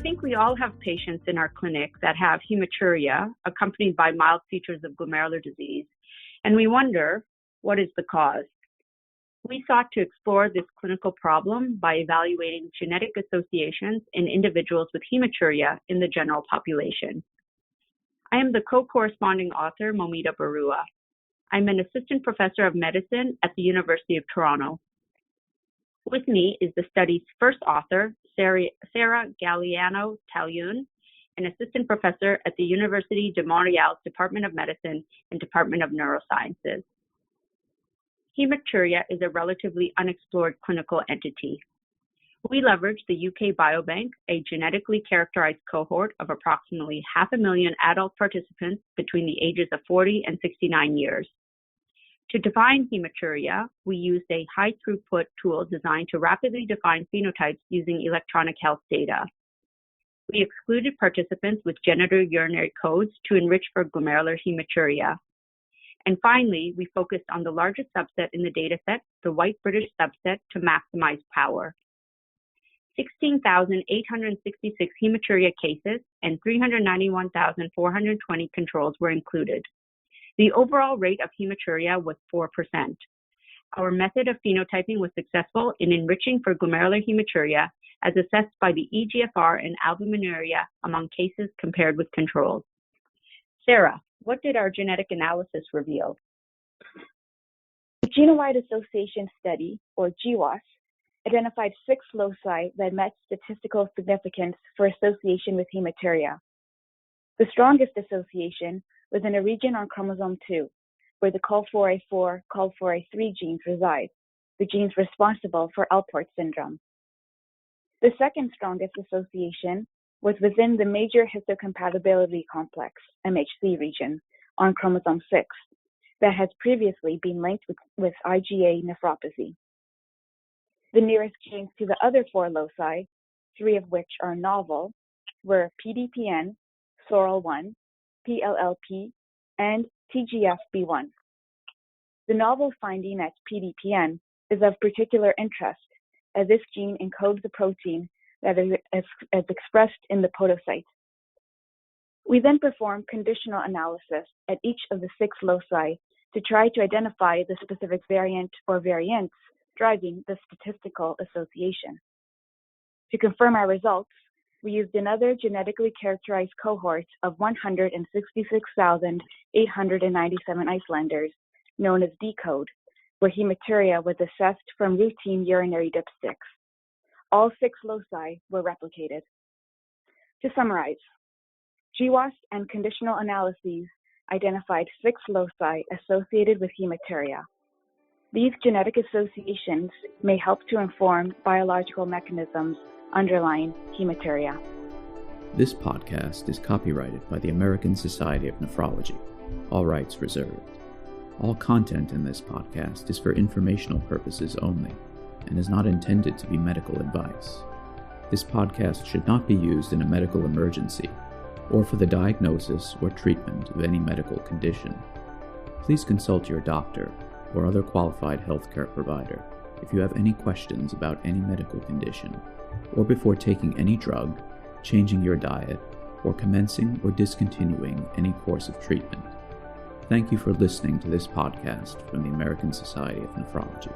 think we all have patients in our clinic that have hematuria accompanied by mild features of glomerular disease, and we wonder, what is the cause? We sought to explore this clinical problem by evaluating genetic associations in individuals with hematuria in the general population. I am the co-corresponding author, Moumita Barua. I'm an assistant professor of medicine at the University of Toronto. With me is the study's first author, Sarah Gagliano Taliun, an assistant professor at the Université de Montréal's Department of Medicine and Department of Neurosciences. Hematuria is a relatively unexplored clinical entity. We leveraged the UK Biobank, a genetically characterized cohort of approximately 500,000 adult participants between the ages of 40 and 69 years. To define hematuria, we used a high-throughput tool designed to rapidly define phenotypes using electronic health data. We excluded participants with genitourinary codes to enrich for glomerular hematuria. And finally, we focused on the largest subset in the dataset, the white British subset, to maximize power. 16,866 hematuria cases and 391,420 controls were included. The overall rate of hematuria was 4%. Our method of phenotyping was successful in enriching for glomerular hematuria as assessed by the eGFR and albuminuria among cases compared with controls. Sarah, what did our genetic analysis reveal? The Genome-Wide Association Study, or GWAS, identified 6 loci that met statistical significance for association with hematuria. The strongest association was in a region on chromosome 2, where the COL4A4, COL4A3 genes reside, the genes responsible for Alport syndrome. The second strongest association was within the major histocompatibility complex, MHC region, on chromosome 6, that has previously been linked with IgA nephropathy. The nearest genes to the other 4 loci, 3 of which are novel, were PDPN, SORL1, PLLP, and TGFB1. The novel finding at PDPN is of particular interest, as this gene encodes a protein that is expressed in the podocyte. We then performed conditional analysis at each of the 6 loci to try to identify the specific variant or variants driving the statistical association. To confirm our results, we used another genetically characterized cohort of 166,897 Icelanders, known as DCODE, where hematuria was assessed from routine urinary dipsticks. All 6 loci were replicated. To summarize, GWAS and conditional analyses identified 6 loci associated with hematuria. These genetic associations may help to inform biological mechanisms underlying hematuria. This podcast is copyrighted by the American Society of Nephrology, all rights reserved. All content in this podcast is for informational purposes only and is not intended to be medical advice. This podcast should not be used in a medical emergency or for the diagnosis or treatment of any medical condition. Please consult your doctor or other qualified healthcare provider if you have any questions about any medical condition, or before taking any drug, changing your diet, or commencing or discontinuing any course of treatment. Thank you for listening to this podcast from the American Society of Nephrology.